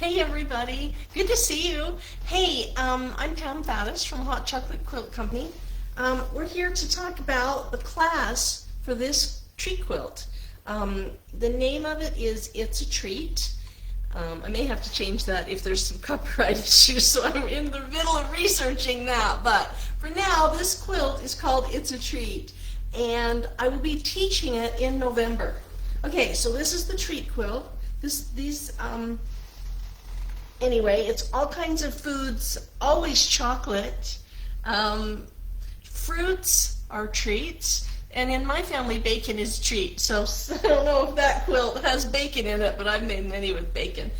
Hey everybody, good to see you. Hey, I'm Pam Faddis from Hot Chocolate Quilt Company. We're here to talk about the class for this treat quilt. The name of it is It's a Treat. I may have to change that if there's some copyright issues, so I'm in the middle of researching that. But for now, this quilt is called It's a Treat, and I will be teaching it in November. Okay, so this is the treat quilt. Anyway, it's all kinds of foods, always chocolate. Fruits are treats, and in my family, bacon is a treat. So I don't know if that quilt has bacon in it, but I've made many with bacon.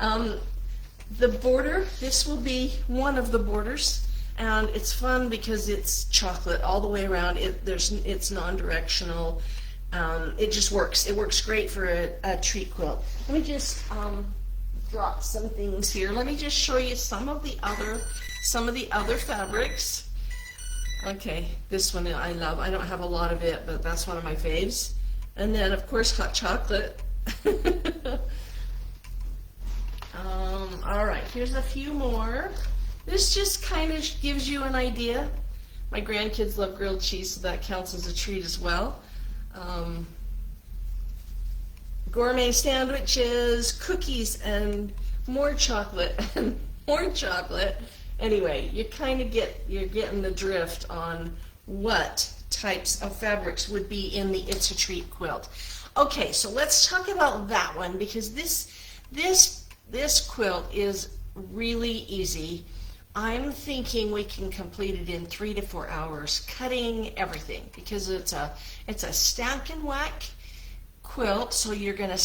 The border, this will be one of the borders, and it's fun because it's chocolate all the way around. It's non-directional. It just works. It works great for a treat quilt. Let me just drop some things here. Let me just show you some of the other fabrics. Okay, this one I love. I don't have a lot of it, but that's one of my faves. And then of course hot chocolate. All right, here's a few more. This just kind of gives you an idea. My grandkids love grilled cheese, so that counts as a treat as well. Gourmet sandwiches, cookies, and more chocolate and more chocolate. Anyway, you're getting the drift on what types of fabrics would be in the It's a Treat quilt. Okay, so let's talk about that one, because this quilt is really easy. I'm thinking we can complete it in 3 to 4 hours, cutting everything, because it's a stack and whack quilt. So you're going to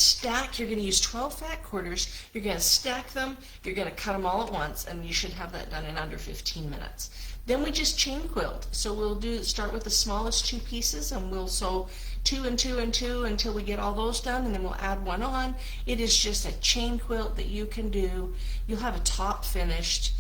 use 12 fat quarters, you're going to stack them, you're going to cut them all at once, and you should have that done in under 15 minutes. Then we just chain quilt. So we'll start with the smallest 2 pieces, and we'll sew 2 and 2 and 2 until we get all those done, and then we'll add 1 on. It is just a chain quilt that you can do. You'll have a top finished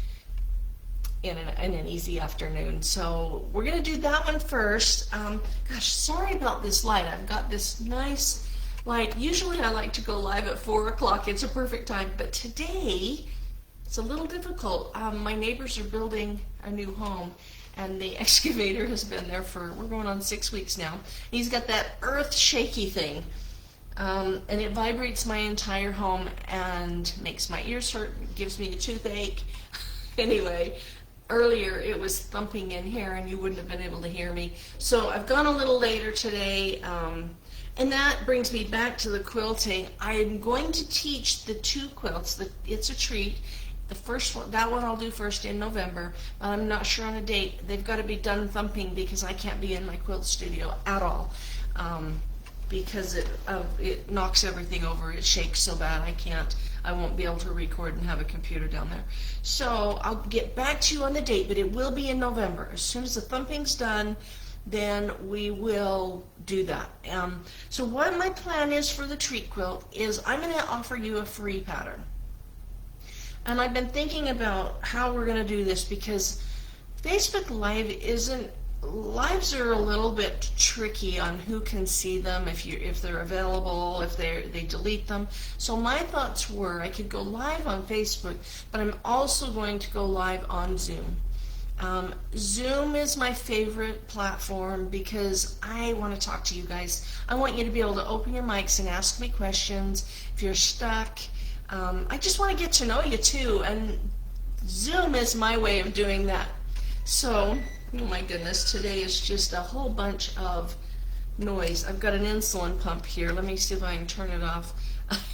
in an easy afternoon. So we're going to do that one first. Gosh, sorry about this light. I've got this nice light. Usually I like to go live at 4 o'clock. It's a perfect time, but today it's a little difficult. My neighbors are building a new home, and the excavator has been there we're going on 6 weeks now. He's got that earth shaky thing, and it vibrates my entire home and makes my ears hurt, gives me a toothache. Anyway, earlier it was thumping in here and you wouldn't have been able to hear me. So I've gone a little later today, and that brings me back to the quilting. I'm going to teach the 2 quilts. It's a Treat. The first one, that one I'll do first in November. I'm not sure on a date. They've got to be done thumping because I can't be in my quilt studio at all, because it knocks everything over. It shakes so bad I won't be able to record and have a computer down there. So I'll get back to you on the date, but it will be in November. As soon as the thumping's done, then we will do that. So what my plan is for the treat quilt is I'm going to offer you a free pattern. And I've been thinking about how we're going to do this, because Facebook Lives are a little bit tricky on who can see them, if they're available, if they delete them. So my thoughts were I could go live on Facebook, but I'm also going to go live on Zoom. Zoom is my favorite platform because I want to talk to you guys. I want you to be able to open your mics and ask me questions if you're stuck. I just want to get to know you too, and Zoom is my way of doing that. So, oh my goodness, today is just a whole bunch of noise. I've got an insulin pump here. Let me see if I can turn it off.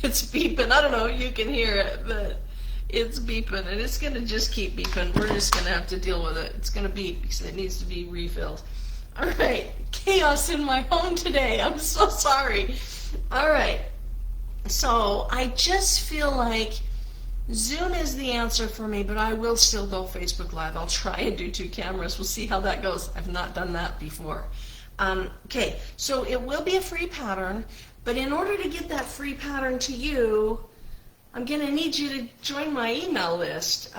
It's beeping. I don't know if you can hear it, but it's beeping, and it's going to just keep beeping. We're just going to have to deal with it. It's going to beep because it needs to be refilled. All right, chaos in my home today. I'm so sorry. All right, so I just feel like Zoom is the answer for me, but I will still go Facebook Live. I'll try and do 2 cameras. We'll see how that goes. I've not done that before. Okay, so it will be a free pattern, but in order to get that free pattern to you, I'm going to need you to join my email list,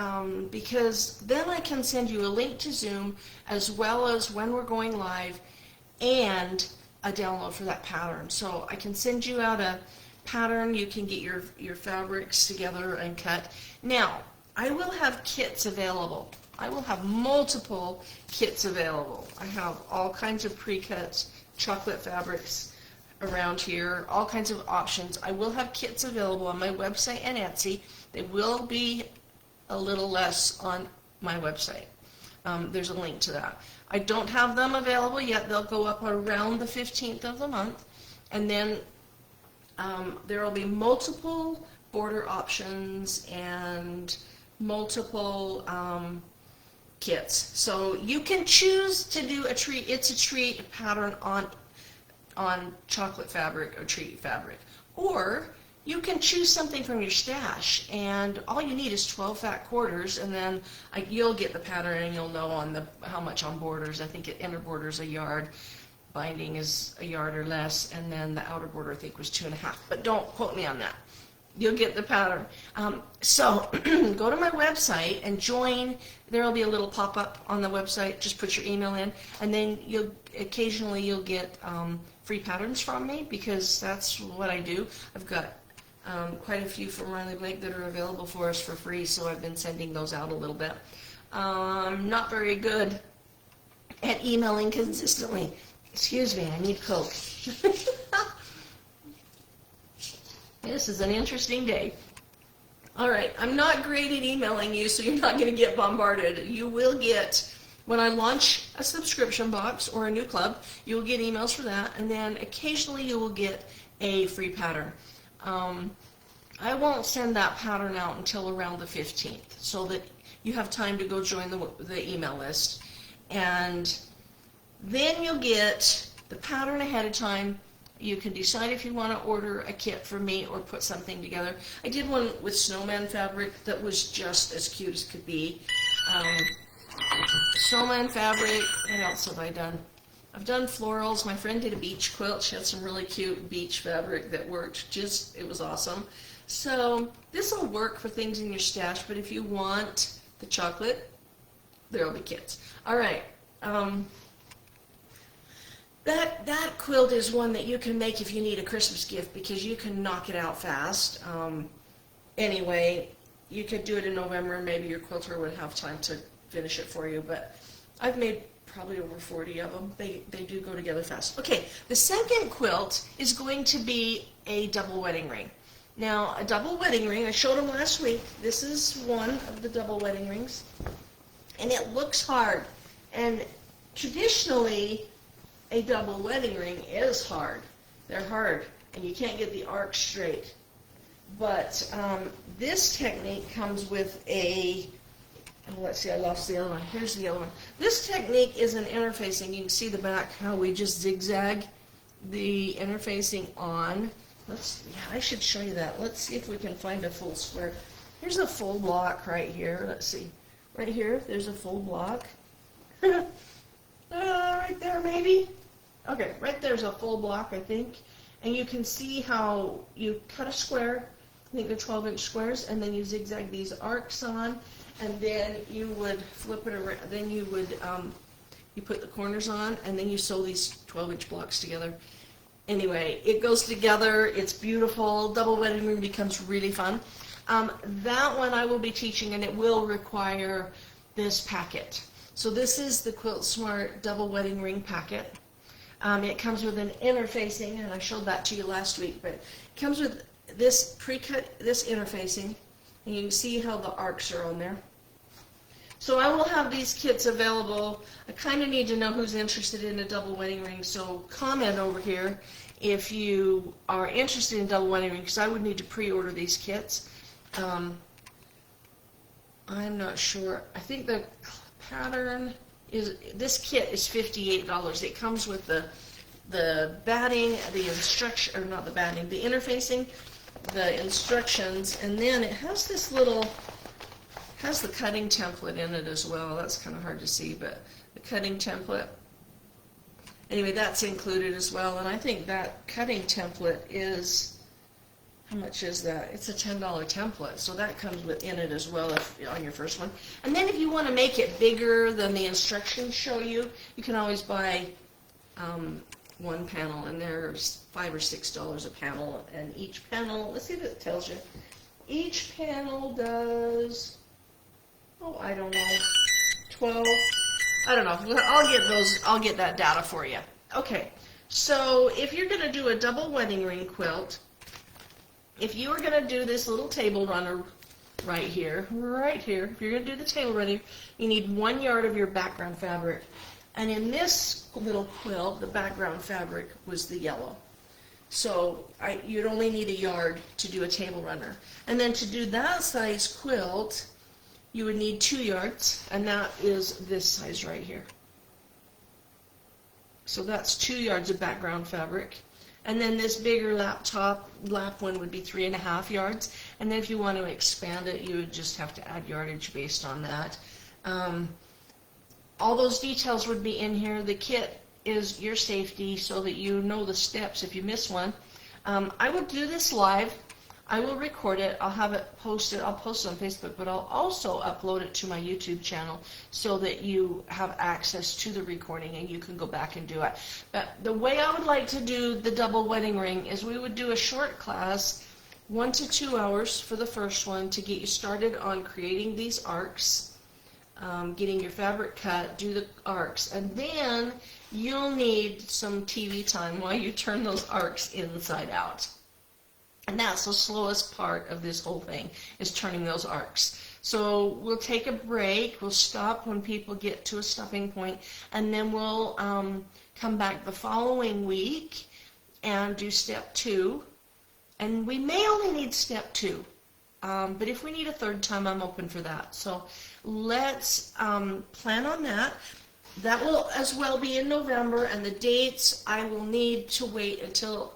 because then I can send you a link to Zoom as well as when we're going live and a download for that pattern. So I can send you out pattern. You can get your fabrics together and cut. Now, I will have kits available. I will have multiple kits available. I have all kinds of pre-cut chocolate fabrics around here, all kinds of options. I will have kits available on my website and Etsy. They will be a little less on my website. There's a link to that. I don't have them available yet. They'll go up around the 15th of the month. And then there will be multiple border options and multiple kits. So you can choose to do a treat. It's a treat pattern on chocolate fabric or treat fabric. Or you can choose something from your stash, and all you need is 12 fat quarters, and then you'll get the pattern and you'll know on how much on borders. I think inner border is a yard, binding is a yard or less, and then the outer border I think was 2.5. But don't quote me on that. You'll get the pattern. So go to my website and join. There will be a little pop-up on the website. Just put your email in, and then occasionally you'll get free patterns from me, because that's what I do. I've got quite a few from Riley Blake that are available for us for free, so I've been sending those out a little bit. I'm not very good at emailing consistently. Excuse me, I need Coke. This is an interesting day. All right, I'm not great at emailing you, so you're not going to get bombarded. You will get, when I launch a subscription box or a new club, you'll get emails for that, and then occasionally you will get a free pattern. I won't send that pattern out until around the 15th, so that you have time to go join the email list. And then you'll get the pattern ahead of time. You can decide if you want to order a kit from me or put something together. I did one with snowman fabric that was just as cute as could be. Snowman fabric, what else have I done? I've done florals. My friend did a beach quilt. She had some really cute beach fabric that worked. It was awesome. So this will work for things in your stash, but if you want the chocolate, there will be kits. All right. That quilt is one that you can make if you need a Christmas gift, because you can knock it out fast. Anyway, you could do it in November, and maybe your quilter would have time to finish it for you, but I've made probably over 40 of them. They do go together fast. Okay, the second quilt is going to be a double wedding ring. Now, a double wedding ring, I showed them last week. This is one of the double wedding rings, and it looks hard. And traditionally, a double wedding ring is hard. They're hard, and you can't get the arc straight. But this technique comes with a, let's see, I lost the other one. Here's the other one. This technique is an interfacing. You can see the back, how we just zigzag the interfacing on. I should show you that. Let's see if we can find a full square. Here's a full block right here. Let's see. Right here, there's a full block. Right there, maybe. Okay, right there's a full block, I think. And you can see how you cut a square. I think they're 12-inch squares, and then you zigzag these arcs on, and then you would flip it around. Then you would you put the corners on, and then you sew these 12-inch blocks together. Anyway, it goes together. It's beautiful. Double wedding ring becomes really fun. That one I will be teaching, and it will require this packet. So this is the Quilt Smart double wedding ring packet. It comes with an interfacing, and I showed that to you last week, but it comes with this pre-cut, this interfacing, and you can see how the arcs are on there. So I will have these kits available. I kind of need to know who's interested in a double wedding ring, so comment over here if you are interested in double wedding ring, because I would need to pre-order these kits. I'm not sure. I think the pattern is, this kit is $58. It comes with the batting, the instruction, or not the batting, the interfacing, the instructions, and then it has this little, has the cutting template in it as well. That's kind of hard to see, but the cutting template. Anyway, that's included as well, and I think that cutting template is, how much is that? It's a $10 template, so that comes within it as well on your first one. And then if you want to make it bigger than the instructions show you, you can always buy one panel, and there's $5 or $6 a panel, and each panel, let's see if it tells you, each panel does, oh, I don't know, 12, I don't know, I'll get that data for you. Okay, so if you're going to do a double wedding ring quilt, if you are going to do this little table runner right here, if you're going to do the table runner, you need 1 yard of your background fabric. And in this little quilt, the background fabric was the yellow. So you'd only need 1 yard to do a table runner. And then to do that size quilt, you would need 2 yards, and that is this size right here. So that's 2 yards of background fabric. And then this bigger lap one would be 3.5 yards. And then if you want to expand it, you would just have to add yardage based on that. All those details would be in here. The kit is your safety so that you know the steps if you miss one. I will do this live. I will record it. I'll have it posted. I'll post it on Facebook, but I'll also upload it to my YouTube channel so that you have access to the recording and you can go back and do it. But the way I would like to do the double wedding ring is we would do a short class, 1 to 2 hours for the first one to get you started on creating these arcs, getting your fabric cut, do the arcs, and then you'll need some TV time while you turn those arcs inside out. And that's the slowest part of this whole thing, is turning those arcs. So we'll take a break, we'll stop when people get to a stopping point, and then we'll come back the following week and do step 2. And we may only need step 2, but if we need a third time, I'm open for that. So let's plan on that. That will as well be in November, and the dates I will need to wait until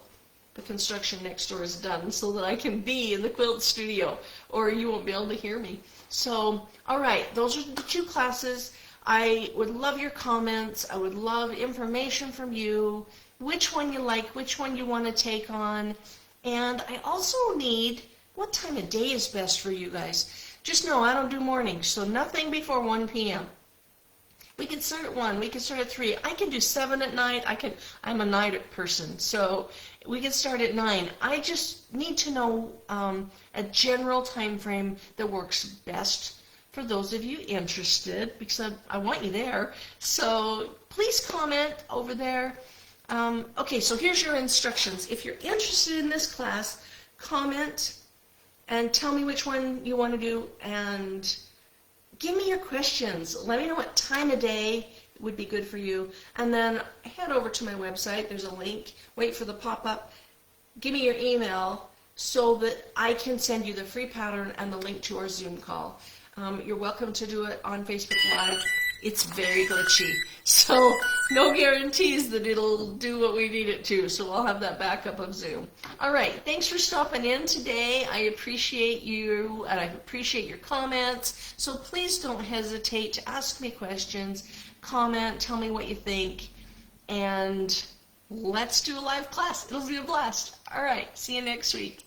the construction next door is done so that I can be in the quilt studio, or you won't be able to hear me. So, all right, those are the 2 classes. I would love your comments. I would love information from you, which one you like, which one you want to take on. And I also need, what time of day is best for you guys? Just know I don't do mornings, so nothing before 1 p.m. We can start at 1, we can start at 3. I can do 7 at night. I'm a night person, so we can start at 9. I just need to know a general time frame that works best for those of you interested, because I want you there. So please comment over there. Okay, so here's your instructions. If you're interested in this class, comment and tell me which one you want to do, and give me your questions. Let me know what time of day would be good for you. And then head over to my website. There's a link. Wait for the pop-up. Give me your email so that I can send you the free pattern and the link to our Zoom call. You're welcome to do it on Facebook Live. It's very glitchy, so no guarantees that it'll do what we need it to, so I'll have that backup of Zoom. All right, thanks for stopping in today. I appreciate you, and I appreciate your comments, so please don't hesitate to ask me questions, comment, tell me what you think, and let's do a live class. It'll be a blast. All right, see you next week.